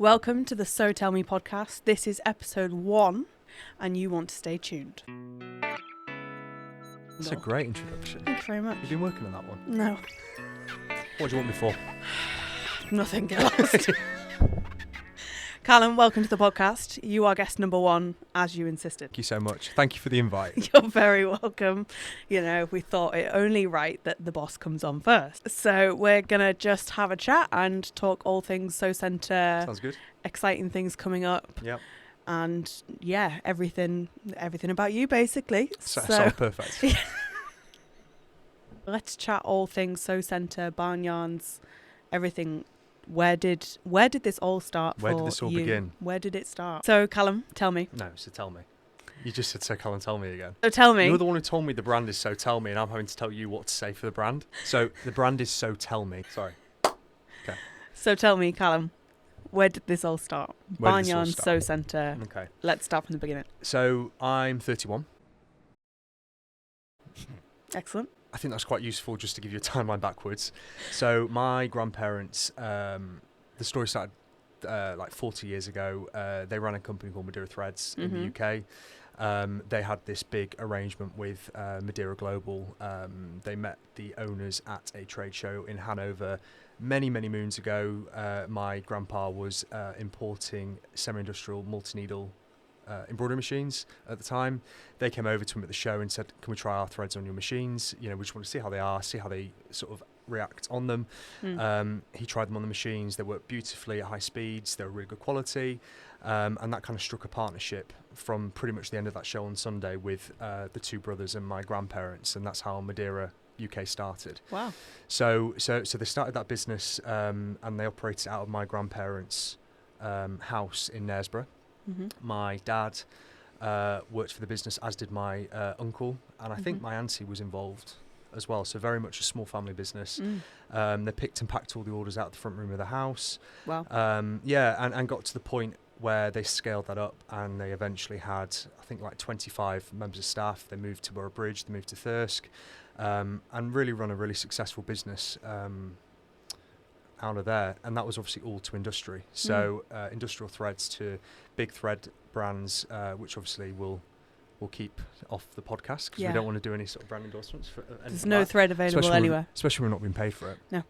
Welcome to the So Tell Me podcast. This is episode 1 and you want to stay tuned. That's a great introduction. Thank you very much. You've been working on that one. No, What do you want me for? nothing. Get lost. Callum, welcome to the podcast. You are guest number 1, as you insisted. Thank you so much. Thank you for the invite. You're very welcome. You know, we thought it only right that the boss comes on first. So we're going to just have a chat and talk all things Sew Centre. Sounds good. Exciting things coming up. Yep. And yeah, everything about you basically. Sounds perfect. Let's chat all things Sew Centre, Barnyarns, everything. Where did this all start for you? Where did this all begin? Where did it start? So Callum, tell me. No, so tell me. You just said so Callum, tell me again. So tell me. You're the one who told me the brand is So Tell Me, and I'm having to tell you what to say for the brand. So the brand is So Tell Me. Sorry. Okay. So tell me, Callum, where did this all start? Where did this all Barnyarns start? Sew Centre. Okay. Let's start from the beginning. So I'm 31. Excellent. I think that's quite useful just to give you a timeline backwards. So my grandparents, the story started like 40 years ago. They ran a company called Madeira Threads in the UK. They had this big arrangement with Madeira Global. They met the owners at a trade show in Hanover many moons ago. My grandpa was importing semi-industrial multi-needle embroidery machines at the time. They came over to him at the show and said, can we try our threads on your machines? You know, we just want to see how they are, see how they sort of react on them. He tried them on the machines. They worked beautifully at high speeds. They were really good quality. And that kind of struck a partnership from pretty much the end of that show on Sunday with the two brothers and my grandparents. And that's how Madeira UK started. Wow. So they started that business and they operated out of my grandparents' house in Knaresborough. My dad worked for the business, as did my uncle, and I think my auntie was involved as well. So very much a small family business. They picked and packed all the orders out the front room of the house. Wow. And got to the point where they scaled that up, and they eventually had, I think, like 25 members of staff. They moved to Borough Bridge, they moved to Thirsk, and really run a really successful business out of there. And that was obviously all to industry. So industrial threads to big thread brands, which obviously we'll keep off the podcast because we don't want to do any sort of brand endorsements. There's no thread available anywhere. Especially when we're not being paid for it. No.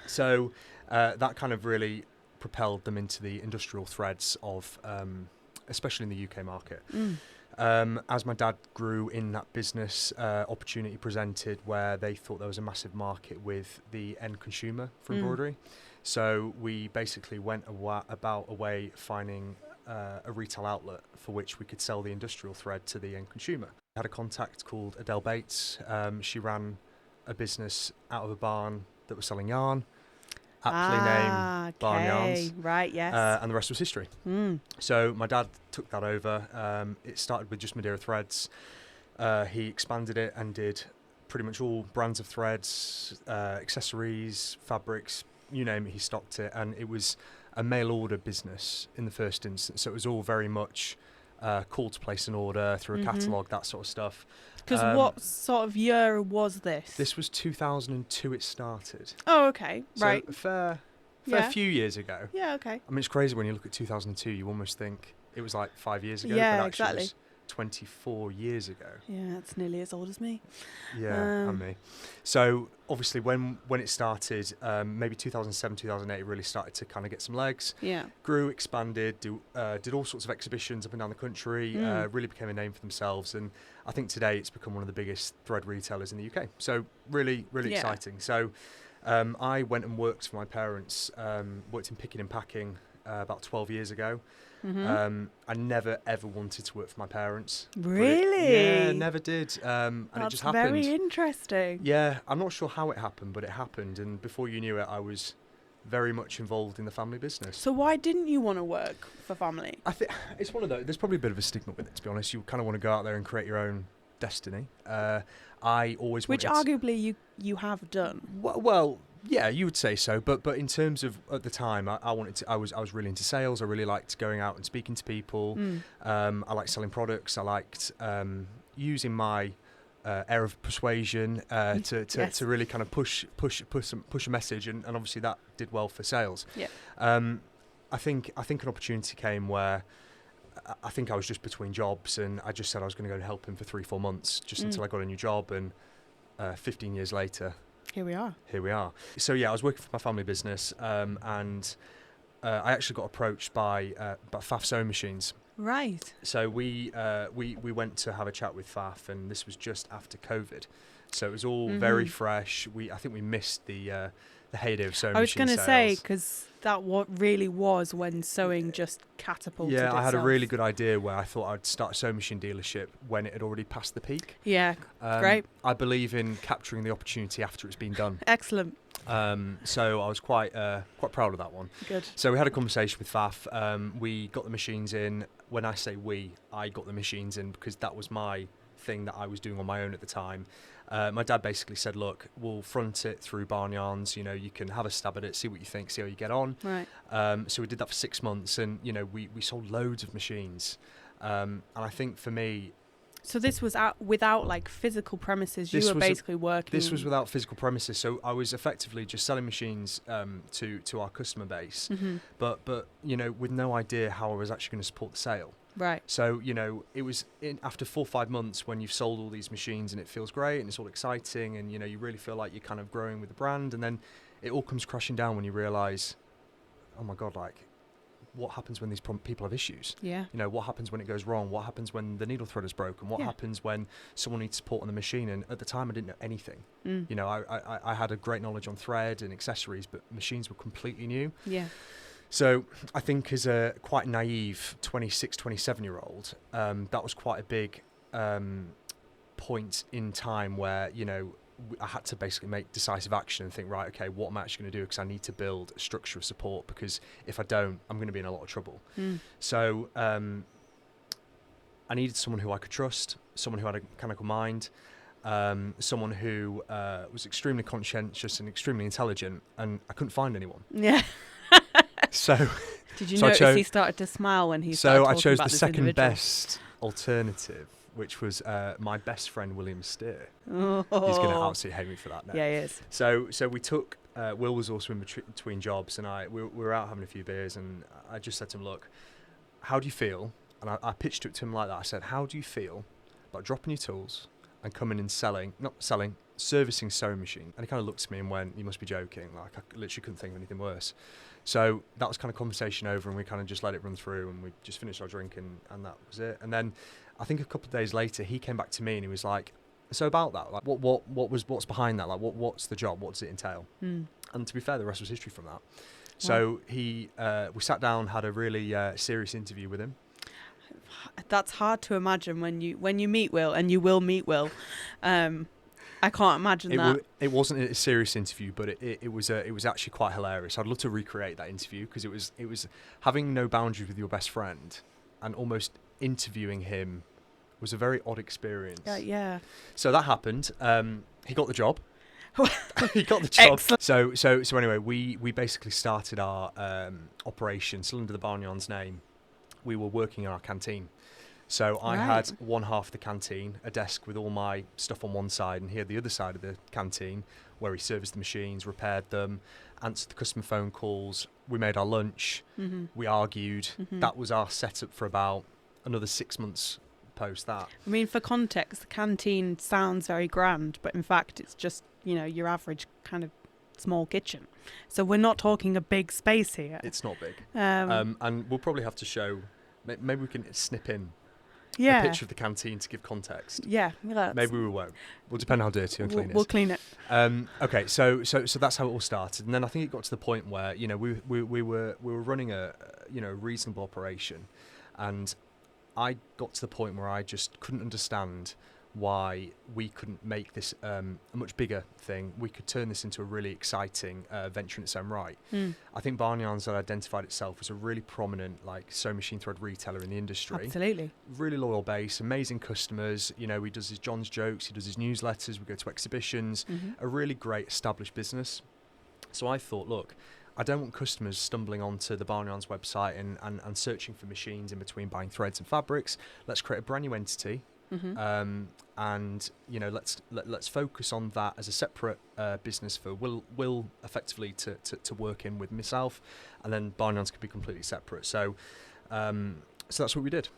So that kind of really propelled them into the industrial threads of, especially in the UK market. As my dad grew in that business, opportunity presented where they thought there was a massive market with the end consumer for embroidery. So we basically went about a way finding a retail outlet for which we could sell the industrial thread to the end consumer. I had a contact called Adele Bates. She ran a business out of a barn that was selling yarn. Aptly named Barnyarns. Right, yes. And the rest was history. So my dad took that over. It started with just Madeira Threads. He expanded it and did pretty much all brands of threads, accessories, fabrics, you name it, he stocked it. And it was a mail order business in the first instance. So it was all very much call to place an order through a catalogue, that sort of stuff. Because what sort of year was this? This was 2002 it started. Oh, okay. So right. a fair Yeah. few years ago. Yeah, okay. I mean, it's crazy when you look at 2002, you almost think it was like 5 years ago. Yeah, but actually exactly. It was 24 years ago. Yeah, it's nearly as old as me. Yeah, and me. So obviously when it started, maybe 2007, 2008, it really started to kind of get some legs. Yeah. Grew, expanded, did all sorts of exhibitions up and down the country, really became a name for themselves. And I think today it's become one of the biggest thread retailers in the UK. So really exciting. So I went and worked for my parents, worked in picking and packing about 12 years ago. I never ever wanted to work for my parents. Really? Yeah, never did. And That's it just happened. very interesting. Yeah, I'm not sure how it happened, but it happened. And before you knew it, I was very much involved in the family business. So why didn't you want to work for family? I think it's one of those. There's probably a bit of a stigma with it, to be honest. You kind of want to go out there and create your own destiny. I always Which arguably you have done. Well, yeah, you would say so. But in terms of at the time, I wanted to. I was really into sales. I really liked going out and speaking to people. I liked selling products. I liked using my air of persuasion to really kind of push a message, and obviously that did well for sales. Yeah. I think an opportunity came where I think I was just between jobs, and I just said I was going to go and help him for 3-4 months, just until I got a new job. And 15 years later, Here we are. So yeah, I was working for my family business, and I actually got approached by Faf sewing machines. Right. So we went to have a chat with Faf, and this was just after COVID, so it was all very fresh. I think we missed the heyday of sewing machine sales. I was going to say, because that really was when sewing just catapulted itself. I had a really good idea where I thought I'd start a sewing machine dealership when it had already passed the peak. Yeah, great. I believe in capturing the opportunity after it's been done. Excellent. So I was quite proud of that one. Good. So we had a conversation with Faf. We got the machines in. When I say we, I got the machines in because that was my thing that I was doing on my own at the time. My dad basically said, look, we'll front it through Barnyarns, you can have a stab at it, see what you think, see how you get on. Right. So we did that for 6 months, and we sold loads of machines. And I think for me, so this was without like physical premises. You were basically working. This was without physical premises, so I was effectively just selling machines to our customer base, but with no idea how I was actually going to support the sale. Right. So it was after 4 or 5 months when you've sold all these machines and it feels great and it's all exciting, and you really feel like you're kind of growing with the brand, and then it all comes crashing down when you realise, oh my god, like, what happens when these people have issues? Yeah. What happens when it goes wrong? What happens when the needle thread is broken? What happens when someone needs support on the machine? And at the time, I didn't know anything. I had a great knowledge on thread and accessories, but machines were completely new. Yeah. So I think as a quite naive 26, 27-year-old, that was quite a big point in time where, I had to basically make decisive action and think, right, okay, what am I actually going to do? Because I need to build a structure of support, because if I don't, I'm going to be in a lot of trouble. So I needed someone who I could trust, someone who had a mechanical mind, someone who was extremely conscientious and extremely intelligent, and I couldn't find anyone. Yeah. So did you notice he started to smile when he started talking about this So I chose the second individual? best alternative, which was my best friend William Steer. Oh. He's going to absolutely hate me for that now. Yeah, he is. So we took, Will was also in between jobs, and we were out having a few beers, and I just said to him, look, how do you feel? And I pitched it to him like that. I said, how do you feel about dropping your tools and coming and servicing sewing machine? And he kind of looked at me and went, you must be joking. Like, I literally couldn't think of anything worse. So that was kind of conversation over, and we kind of just let it run through, and we just finished our drink, and that was it. And then I think a couple of days later, he came back to me and he was like, so about that, like, what's behind that? Like, what's the job? What does it entail? And to be fair, the rest was history from that. So we sat down, had a really serious interview with him. That's hard to imagine when you meet Will, and you will meet Will. I can't imagine that. It wasn't a serious interview, but it was actually quite hilarious. I'd love to recreate that interview, because it was having no boundaries with your best friend and almost interviewing him was a very odd experience. Yeah. So that happened. He got the job. He got the job. Excellent. So anyway, we basically started our operation still under the Barnyarns name. We were working in our canteen. So I had one half of the canteen, a desk with all my stuff on one side, and he had the other side of the canteen where he serviced the machines, repaired them, answered the customer phone calls. We made our lunch. We argued. That was our setup for about another 6 months post that. I mean, for context, the canteen sounds very grand, but in fact it's just, your average kind of small kitchen. So we're not talking a big space here. It's not big. And we'll probably have to show, maybe we can snip in a picture of the canteen to give context. Yeah. Maybe we won't. We'll depend how dirty and clean it is. We'll clean it. Okay, so that's how it all started, and then I think it got to the point where we were running a reasonable operation, and I got to the point where I just couldn't understand why we couldn't make this a much bigger thing. We could turn this into a really exciting venture in its own right. I think Barnyarns had identified itself as a really prominent sewing machine thread retailer in the industry. Absolutely. Really loyal base, amazing customers. He does his John's jokes, he does his newsletters, we go to exhibitions, a really great established business. So I thought, look, I don't want customers stumbling onto the Barnyarns website and searching for machines in between buying threads and fabrics. Let's create a brand new entity And let's focus on that as a separate business for Will effectively to work in with myself, and then Barnyarns could be completely separate. So that's what we did.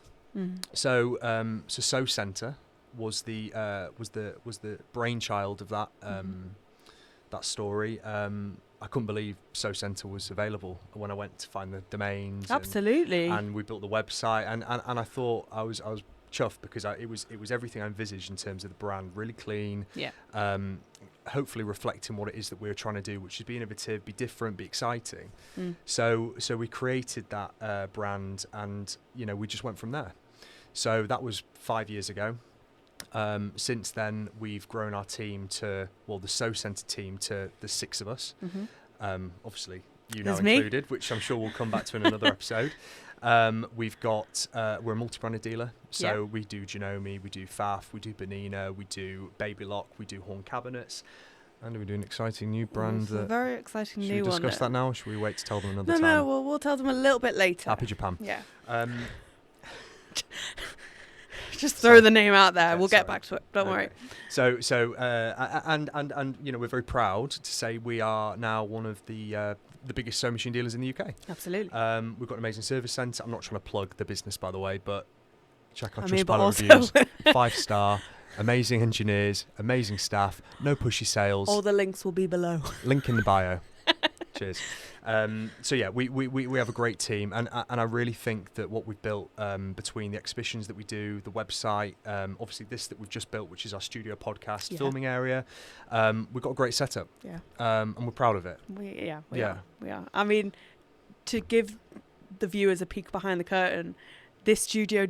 So Sew Centre was the brainchild of that that story. I couldn't believe Sew Centre was available when I went to find the domains. Absolutely. And we built the website, and I thought I was chuffed because it was everything I envisaged in terms of the brand, really clean. Yeah. Hopefully reflecting what it is that we were trying to do, which is be innovative, be different, be exciting. So we created that brand, and we just went from there. So that was 5 years ago. Since then, we've grown our team to, the Sew Centre team to the 6 of us. Obviously, you now included, which I'm sure we'll come back to in another episode. We've got, we're a multi-branded dealer. So we do Janome, we do Faf, we do Bernina, we do Baby Lock, we do Horn Cabinets. And we do an exciting new brand. A very exciting new one. Should we discuss that now, or should we wait to tell them another time? No, we'll tell them a little bit later. Happy Japan. Yeah. Just throw the name out there. We'll get back to it. Don't worry. So and we're very proud to say we are now one of the biggest sewing machine dealers in the UK. Absolutely. We've got an amazing service centre. I'm not trying to plug the business, by the way, but check our Trustpilot reviews. 5-star. Amazing engineers, amazing staff, no pushy sales. All the links will be below. Link in the bio. Cheers. So yeah, we have a great team, and I really think that what we've built between the exhibitions that we do, the website, obviously this that we've just built, which is our studio podcast filming area, we've got a great setup. Yeah. And we're proud of it. We are. I mean, to give the viewers a peek behind the curtain, this studio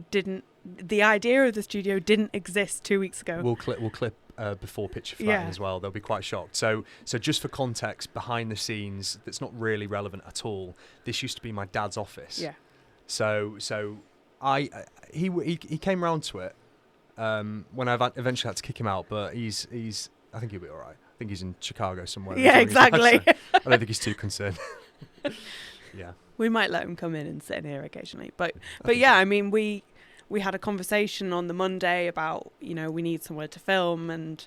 the idea of the studio didn't exist 2 weeks ago. We'll clip before picture for that as well. They'll be quite shocked. So just for context, behind the scenes, that's not really relevant at all. This used to be my dad's office. Yeah. So he came round to it when I eventually had to kick him out, but he's I think he'll be all right. I think he's in Chicago somewhere. Yeah, exactly. I don't think he's too concerned. Yeah. We might let him come in and sit in here occasionally, but yeah, I mean we had a conversation on the Monday about, we need somewhere to film, and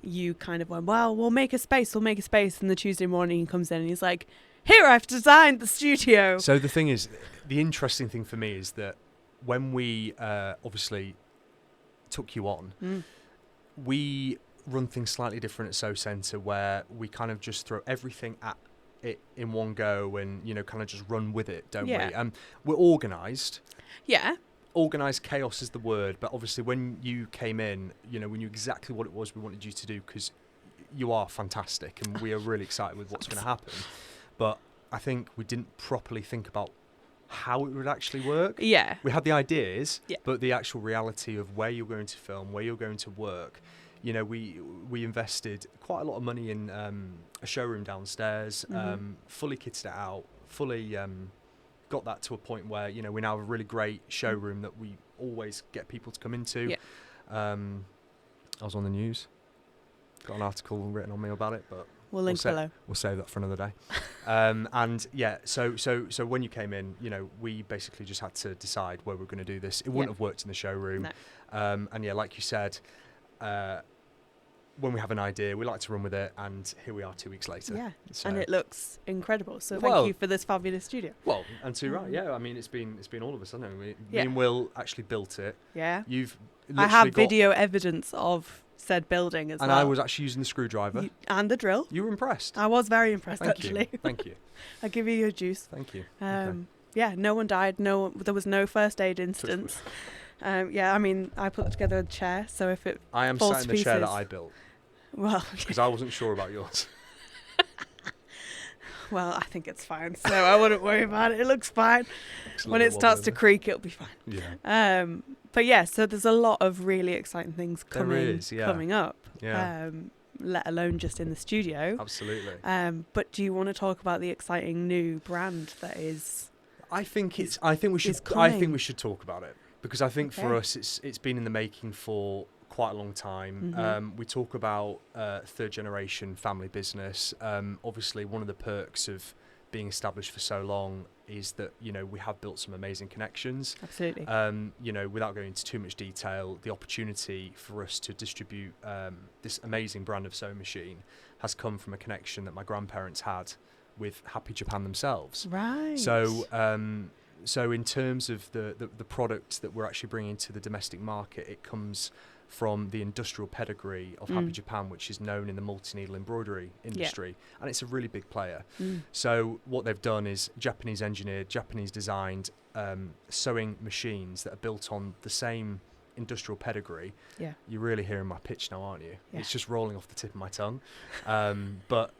you kind of went, well, we'll make a space. And the Tuesday morning he comes in and he's like, here, I've designed the studio. So the thing is, the interesting thing for me is that when we obviously took you on, we run things slightly different at Sew Centre, where we kind of just throw everything at it in one go and, kind of just run with it, don't we? We're organised. Yeah. Organised chaos is the word, but obviously when you came in, we knew exactly what it was we wanted you to do, because you are fantastic and we are really excited with what's going to happen. But I think we didn't properly think about how it would actually work. Yeah. We had the ideas, but the actual reality of where you're going to film, where you're going to work, we invested quite a lot of money in a showroom downstairs, fully kitted it out, fully got that to a point where we now have a really great showroom that we always get people to come into. I was on the news, got an article written on me about it, but we'll link below. We'll save that for another day. And yeah, so when you came in, we basically just had to decide where we're going to do this. It wouldn't have worked in the showroom. No. And yeah, like you said, when we have an idea, we like to run with it, and here we are 2 weeks later. Yeah, so. And it looks incredible. So thank you for this fabulous studio. Well, and right, yeah. I mean, it's been all of us, hasn't it? Me and Will actually built it. Yeah. I have video evidence of said building as well. And I was actually using the screwdriver. And the drill. You were impressed. I was very impressed, actually. Thank you. I'll give you your juice. Thank you. Okay. Yeah, no one died. There was no first aid instance. Yeah, I mean, I put together a chair, so if it I am falls sat in to the pieces, chair that I built. Well, because I wasn't sure about yours. Well, I think it's fine, so I wouldn't worry about it. It looks fine. When it starts to creak, it'll be fine. Yeah. But yeah, so there's a lot of really exciting things coming up. Yeah. Let alone just in the studio. Absolutely. But do you want to talk about the exciting new brand that is? I think we should talk about it, because I think for us it's been in the making for quite a long time. Mm-hmm. We talk about third generation family business. Obviously, one of the perks of being established for so long is that, you know, we have built some amazing connections. Absolutely. You know, without going into too much detail, the opportunity for us to distribute this amazing brand of sewing machine has come from a connection that my grandparents had with Happy Japan themselves. Right. So in terms of the product that we're actually bringing to the domestic market, it comes from the industrial pedigree of Happy Japan, which is known in the multi-needle embroidery industry, and it's a really big player. So what they've done is Japanese engineered, Japanese designed sewing machines that are built on the same industrial pedigree. Yeah. You're really hearing my pitch now, aren't you? Yeah. It's just rolling off the tip of my tongue. But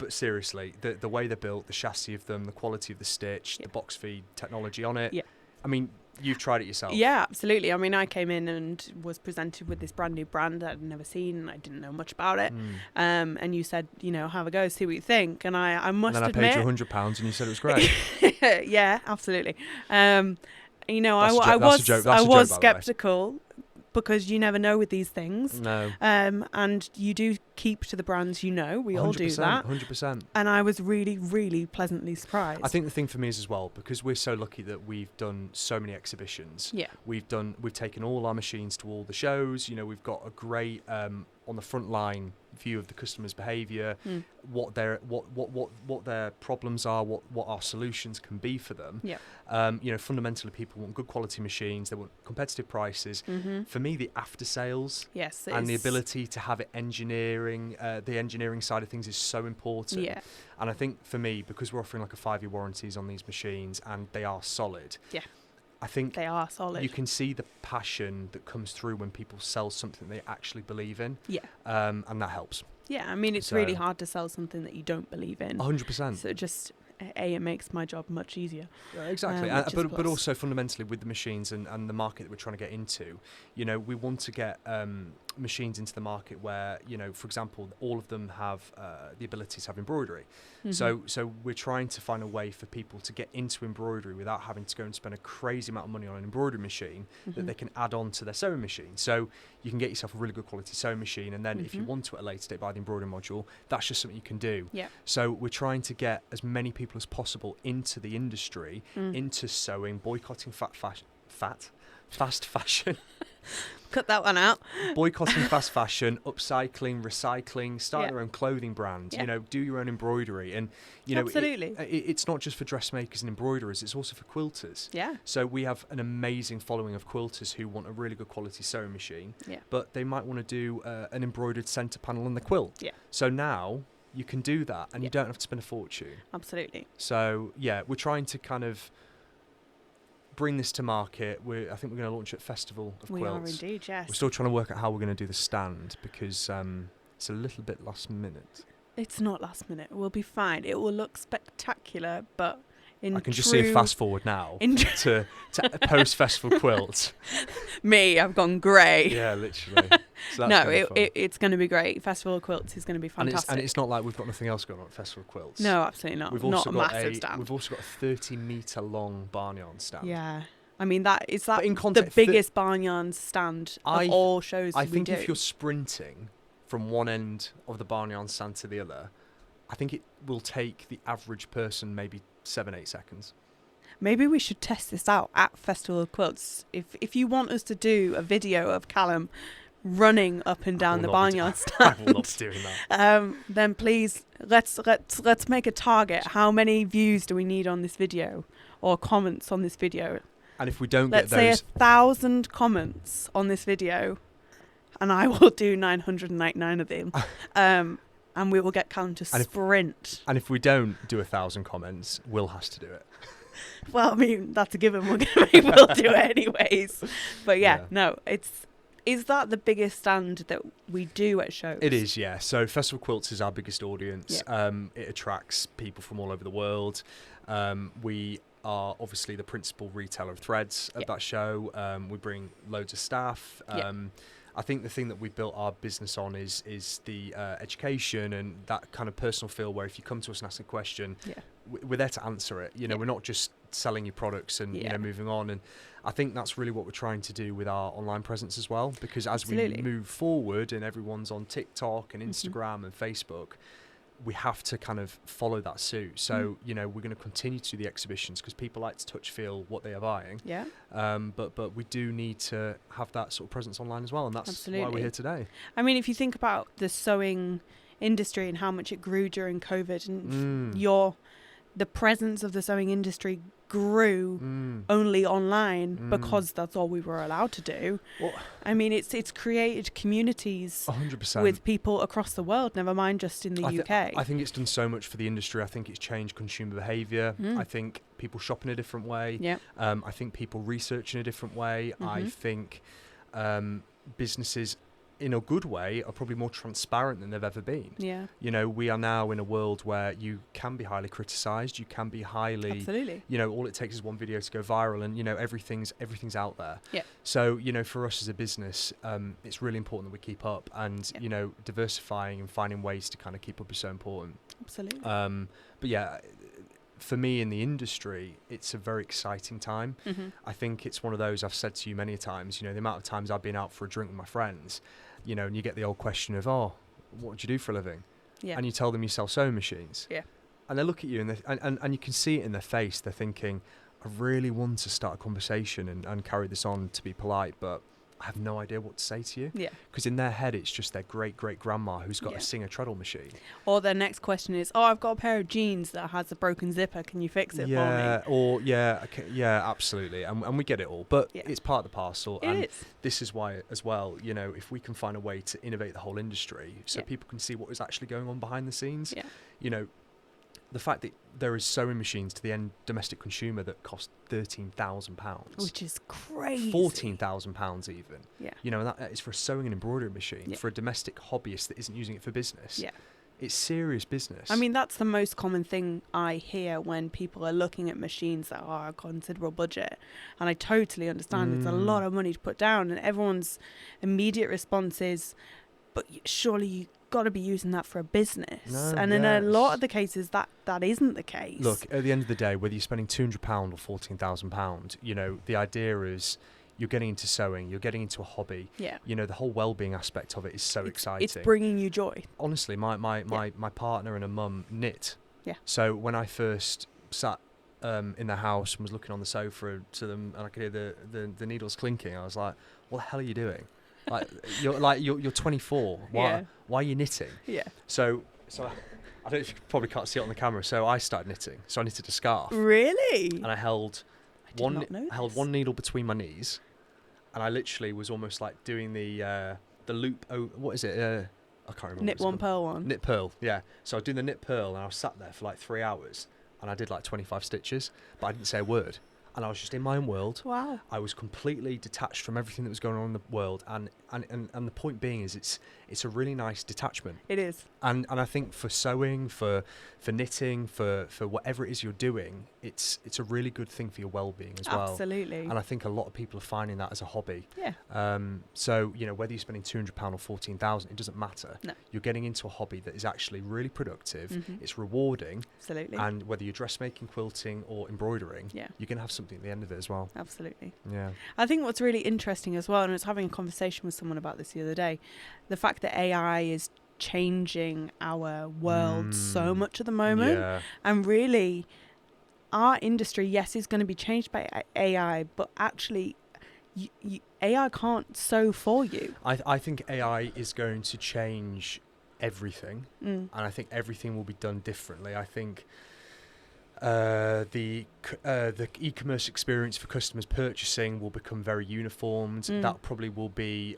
seriously, the way they're built, the chassis of them, the quality of the stitch, the box feed technology on it. Yeah. I mean, you've tried it yourself. Yeah, absolutely. I mean, I came in and was presented with this brand new brand that I'd never seen, and I didn't know much about it. And you said, you know, have a go, see what you think. And I must admit, and then I paid you £100 and you said it was great. Yeah, absolutely. You know, That's I a was joke, skeptical, because you never know with these things. No. And you do keep to the brands you know. We all do that. 100%. And I was really, really pleasantly surprised. I think the thing for me is as well, because we're so lucky that we've done so many exhibitions. Yeah. We've taken all our machines to all the shows. You know, we've got a great on the front line view of the customer's behaviour, what their problems are, what our solutions can be for them. Yeah. You know, fundamentally, people want good quality machines. They want competitive prices. For me, the after sales, and the ability to have it engineering, the engineering side of things is so important. Yeah. And I think for me, because we're offering like a 5-year warranties on these machines and they are solid. Yeah. I think they are solid. You can see the passion that comes through when people sell something they actually believe in. Yeah. And that helps. Yeah, I mean, it's really hard to sell something that you don't believe in. 100%. So just, it makes my job much easier. Yeah, exactly. But also fundamentally with the machines and the market that we're trying to get into, you know, we want to get machines into the market where, you know, for example, all of them have the ability to have embroidery. So we're trying to find a way for people to get into embroidery without having to go and spend a crazy amount of money on an embroidery machine that they can add on to their sewing machine. So you can get yourself a really good quality sewing machine, and then if you want to at a later date buy the embroidery module, that's just something you can do. Yeah. So we're trying to get as many people as possible into the industry, into sewing, boycotting fast fashion. Cut that one out. Boycotting fast fashion, upcycling, recycling, start your own clothing brand, Yeah. you know, do your own embroidery. And, you know, absolutely. It's not just for dressmakers and embroiderers, it's also for quilters. Yeah. So we have an amazing following of quilters who want a really good quality sewing machine, Yeah. but they might want to do an embroidered centre panel on the quilt. Yeah. So now you can do that and you don't have to spend a fortune. Absolutely. So, yeah, we're trying to kind of bring this to market. I think we're going to launch at Festival of We Quilts. are indeed, yes. We're still trying to work out how we're going to do the stand because it's a little bit last minute. It's not last minute. We'll be fine. It will look spectacular, but I can just see a fast forward now to post Festival Quilts. Me, I've gone grey. Yeah, literally. So No, it's going to be great. Festival of Quilts is going to be fantastic. And it's not like we've got nothing else going on at Festival of Quilts. No, absolutely not. We've not also a got massive stand. We've also got a 30-metre long barnyard stand. Yeah. I mean, the the biggest barnyard stand of all shows I we think do. if you're sprinting from one end of the barnyard stand to the other, I think it will take the average person maybe 7-8 seconds. Maybe we should test this out at Festival of Quilts. If you want us to do a video of Callum running up and down the barnyard stand, I will not be doing that. Then please let's make a target. How many views do we need on this video, or comments on this video? And if we don't let's get those, say 1,000 comments on this video, and I will do 999 of them. And we will get Callum to sprint. And if we don't do 1,000 comments, Will has to do it. Well, I mean, that's a given. We'll do it anyways. But no, is that the biggest stand that we do at shows? It is, yeah. So Festival Quilts is our biggest audience. Yeah. It attracts people from all over the world. We are obviously the principal retailer of threads at that show. We bring loads of staff. I think the thing that we built our business on is the education and that kind of personal feel where if you come to us and ask a question, we're there to answer it. You know, we're not just selling you products and you know, moving on. And I think that's really what we're trying to do with our online presence as well, because as we move forward and everyone's on TikTok and Instagram and Facebook, we have to kind of follow that suit. So, you know, we're going to continue to do the exhibitions because people like to touch, feel what they are buying. Yeah. But we do need to have that sort of presence online as well. And that's Absolutely. why we're here today. I mean, if you think about the sewing industry and how much it grew during COVID, and the presence of the sewing industry grew only online because that's all we were allowed to do. Well, I mean, it's created communities 100% with people across the world, never mind just in the UK. I think it's done so much for the industry. I think it's changed consumer behaviour. I think people shop in a different way. Yeah. I think people research in a different way. I think businesses, in a good way, are probably more transparent than they've ever been. Yeah. You know, we are now in a world where you can be highly criticised, you can be highly, absolutely, you know, all it takes is one video to go viral, and you know, everything's out there. Yeah. So, you know, for us as a business, it's really important that we keep up, and you know, diversifying and finding ways to kind of keep up is so important. Absolutely. But yeah, for me in the industry, it's a very exciting time. I think it's one of those, I've said to you many times, you know, the amount of times I've been out for a drink with my friends, you know, and you get the old question of, oh, what do you do for a living? Yeah. And you tell them you sell sewing machines. Yeah. And they look at you and you can see it in their face. They're thinking, I really want to start a conversation and carry this on to be polite, but I have no idea what to say to you. Yeah. Because in their head, it's just their great-great-grandma who's got a Singer treadle machine. Or their next question is, oh, I've got a pair of jeans that has a broken zipper. Can you fix it for me? Or, absolutely. And we get it all. But it's part of the parcel. It is. This is why, as well, you know, if we can find a way to innovate the whole industry so people can see what is actually going on behind the scenes, you know, the fact that there is sewing machines to the end domestic consumer that cost £13,000, which is crazy, £14,000 even. Yeah, you know, and that is for a sewing and embroidery machine for a domestic hobbyist that isn't using it for business. Yeah, it's serious business. I mean, that's the most common thing I hear when people are looking at machines that are a considerable budget, and I totally understand it's a lot of money to put down, and everyone's immediate response is, but surely you got to be using that for a business. In a lot of the cases that isn't the case. Look, at the end of the day, whether you're spending £200 or £14,000, you know, the idea is you're getting into sewing, you're getting into a hobby. Yeah. You know, the whole well-being aspect of it is so exciting. It's bringing you joy. Honestly, my partner and a mum knit. Yeah. So when I first sat in the house and was looking on the sofa to them, and I could hear the needles clinking, I was like, what the hell are you doing? You're 24. Why are you knitting? Yeah. So I don't. You probably can't see it on the camera. So I started knitting. So I knitted a scarf. Really? And I held one needle between my knees, and I literally was almost like doing the loop. Oh, what is it? I can't remember. Knit one, purl one. Knit purl. Yeah. So I was doing the knit purl, and I was sat there for like 3 hours, and I did like 25 stitches, but I didn't say a word. And I was just in my own world. Wow. I was completely detached from everything that was going on in the world. And the point being is it's a really nice detachment. It is. And I think for sewing, for knitting, for whatever it is you're doing, it's a really good thing for your well-being as well. Absolutely. And I think a lot of people are finding that as a hobby. Yeah. So, you know, whether you're spending £200 or £14,000, it doesn't matter. No. You're getting into a hobby that is actually really productive. It's rewarding. Absolutely. And whether you're dressmaking, quilting or embroidering, you're going to have something at the end of it as well. Absolutely. Yeah. I think what's really interesting as well, and I was having a conversation with someone about this the other day, the fact that AI is changing our world so much at the moment, and really our industry, yes, is going to be changed by AI, but actually AI can't sew for you. I think AI is going to change everything, and I think everything will be done differently. I think the e-commerce experience for customers purchasing will become very uniformed. That probably will be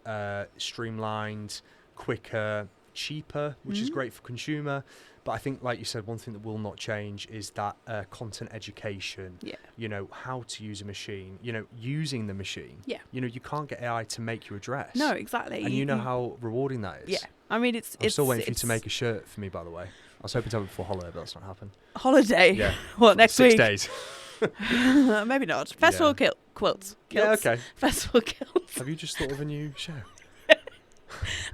streamlined, quicker, cheaper, which is great for consumer. But I think, like you said, one thing that will not change is that content education. Yeah. You know, how to use a machine. You know, using the machine. Yeah. You know, you can't get AI to make you a dress. No, exactly. And you know how rewarding that is. Yeah. I mean, I'm still waiting for you to make a shirt for me, by the way. I was hoping to have it before holiday, but that's not happened. Holiday? Yeah. What, next 6 week? 6 days. Maybe not. Festival quilts. Yeah, okay. Festival quilts. Have you just thought of a new show?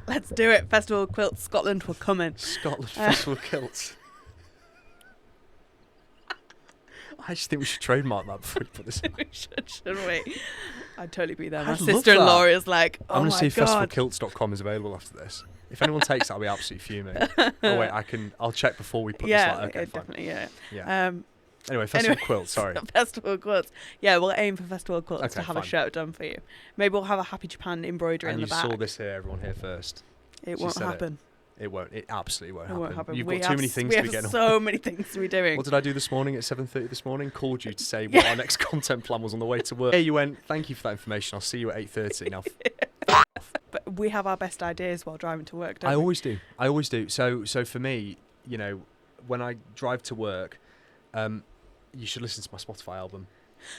Let's do it. Festival Quilts Scotland will come in. Scotland Festival Quilts. I just think we should trademark that before we put this. We should, shouldn't we? I'd totally be there. My I'd love sister-in-law that. is like, oh I'm going my to see if God. festivalkilts.com is available after this. If anyone takes that, I'll be absolutely fuming. Oh wait, I'll check before we put this. Okay, fine. Definitely, yeah. Yeah. Anyway, festival quilts. Sorry. Festival quilts. Yeah, we'll aim for festival quilts Okay, to have fine. a shirt done for you. Maybe we'll have a Happy Japan embroidery And in you the back. saw this here, everyone here first. It She won't said it. happen. It won't. It absolutely won't It happen. won't happen. You've We got too many things to be We getting have on. so many things to be doing. What did I do this morning at 7:30 this morning? Called you to say what our next content plan was on the way to work. Hey, you went, thank you for that information. I'll see you at 8:30. Now, But we have our best ideas while driving to work, don't I we? always do. I always do. So for me, you know, when I drive to work, you should listen to my Spotify album.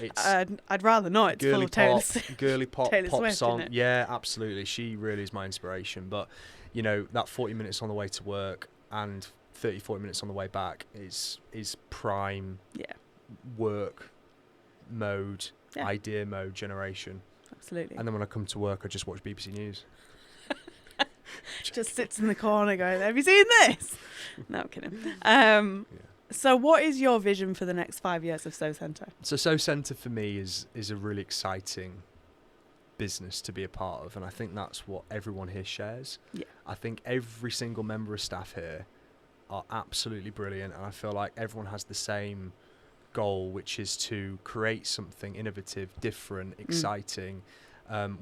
It's I'd rather not. It's full girly of Taylor pop, girly pop, Taylor pop Swift, song. isn't it? Yeah, absolutely. She really is my inspiration. But you know, that 40 minutes on the way to work and 40 minutes on the way back is prime work mode, idea mode generation. Absolutely. And then when I come to work, I just watch BBC News. Just sits in the corner going, have you seen this? No, I'm kidding. So what is your vision for the next 5 years of Sew Centre? So Sew Centre for me is a really exciting business to be a part of, and I think that's what everyone here shares. Yeah. I think every single member of staff here are absolutely brilliant, and I feel like everyone has the same goal, which is to create something innovative, different, exciting.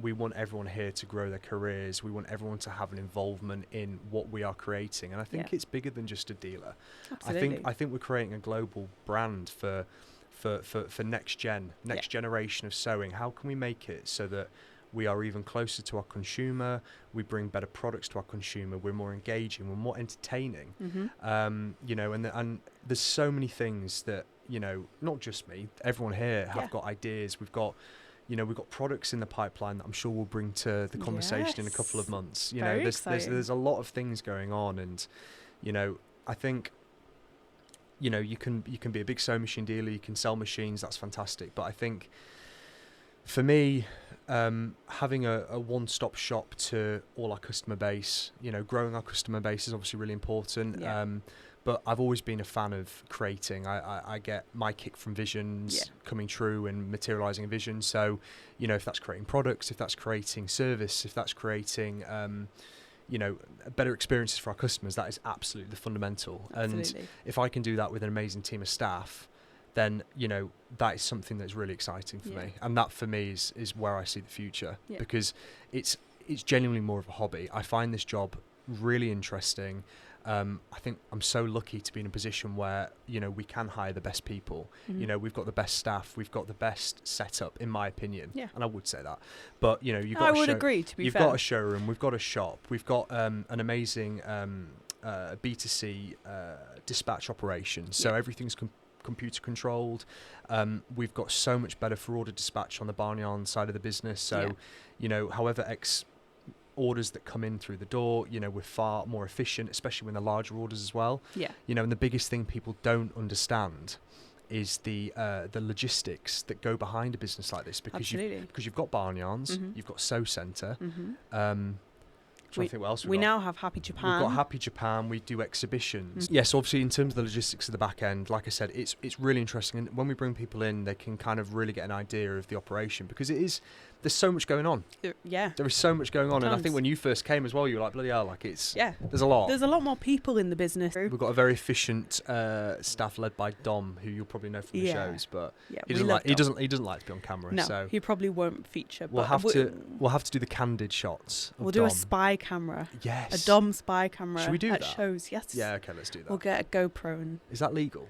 We want everyone here to grow their careers. We want everyone to have an involvement in what we are creating, and I think it's bigger than just a dealer. Absolutely. I think we're creating a global brand for next generation of sewing. How can we make it so that we are even closer to our consumer? We bring better products to our consumer. We're more engaging. We're more entertaining. You know, and there's so many things that, you know, not just me. Everyone here have got ideas. We've got products in the pipeline that I'm sure we'll bring to the conversation in a couple of months. You know, there's a lot of things going on, and you know, I think, you know, you can be a big sewing machine dealer, you can sell machines, that's fantastic. But I think for me, having a one-stop shop to all our customer base, you know, growing our customer base is obviously really important. But I've always been a fan of creating. I get my kick from visions coming true and materializing a vision. So, you know, if that's creating products, if that's creating service, if that's creating, you know, better experiences for our customers, that is absolutely the fundamental. Absolutely. And if I can do that with an amazing team of staff, then, you know, that is something that's really exciting for me. And that for me is where I see the future, because it's genuinely more of a hobby. I find this job really interesting. I think I'm so lucky to be in a position where, you know, we can hire the best people. You know, we've got the best staff, we've got the best setup, in my opinion. And I would say that. But, you know, you've got agree, to be you've fair. got a showroom, we've got a shop, we've got an amazing B2C dispatch operation. So everything's computer controlled. We've got so much better for order dispatch on the Barnyarns side of the business. So, you know, however orders that come in through the door, you know, we're far more efficient, especially when they're larger orders as well. You know, and the biggest thing people don't understand is the logistics that go behind a business like this, because you've got Barnyarns, you've got Sew Centre. I think what else we now have Happy Japan. We've got Happy Japan. We do exhibitions. Yes, obviously in terms of the logistics of the back end, like I said, it's really interesting. And when we bring people in, they can kind of really get an idea of the operation, because there's so much going on. There is so much going on. And I think when you first came as well, you were like, bloody hell, like there's a lot. There's a lot more people in the business. We've got a very efficient staff led by Dom, who you'll probably know from the shows, but he doesn't like to be on camera. No, so he probably won't feature. We'll have to do the candid shots. We'll do a spy camera. Yes. A Dom spy camera. Should we do at that? shows? Yes. Yeah. Okay. Let's do that. We'll get a GoPro and. Is that legal?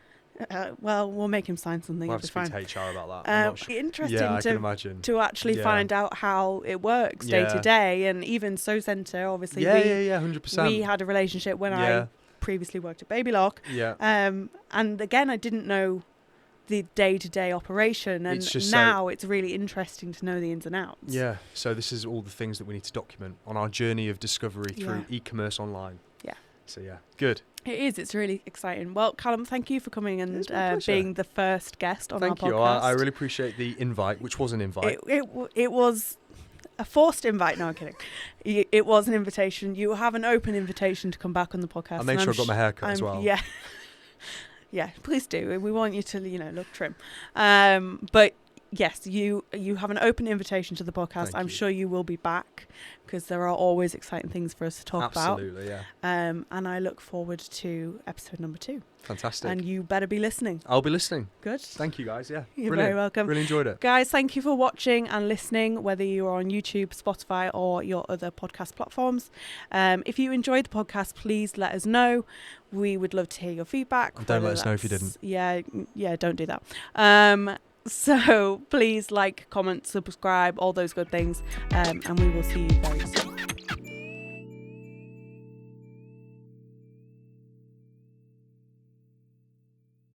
Well, we'll make him sign something. We'll have to speak to HR about that. I'm not sure. Interesting I can imagine. to actually find out how it works day to day, and even Sew Centre, obviously. 100%. We had a relationship when I previously worked at Baby Lock. And again, I didn't know the day-to-day operation, and now it's really interesting to know the ins and outs. Yeah, so this is all the things that we need to document on our journey of discovery through e-commerce online. Yeah. So good. It is. It's really exciting. Well, Callum, thank you for coming and being the first guest on our podcast. Thank you. I really appreciate the invite, which was an invite. It was a forced invite. No, I'm kidding. It was an invitation. You have an open invitation to come back on the podcast. I made sure I got my hair cut as well. Yeah, please do. We want you to, look trim. But yes, you have an open invitation to the podcast. Thank I'm you. sure you will be back because there are always exciting things for us to talk about. Absolutely, yeah. And I look forward to episode number 2. Fantastic. And you better be listening. I'll be listening. Good. Thank you, guys. Yeah. You're Brilliant. very welcome. Really enjoyed it. Guys, thank you for watching and listening, whether you are on YouTube, Spotify, or your other podcast platforms. If you enjoyed the podcast, please let us know. We would love to hear your feedback. Don't let us know if you didn't. Yeah, don't do that. So please like, comment, subscribe, all those good things. And we will see you very soon.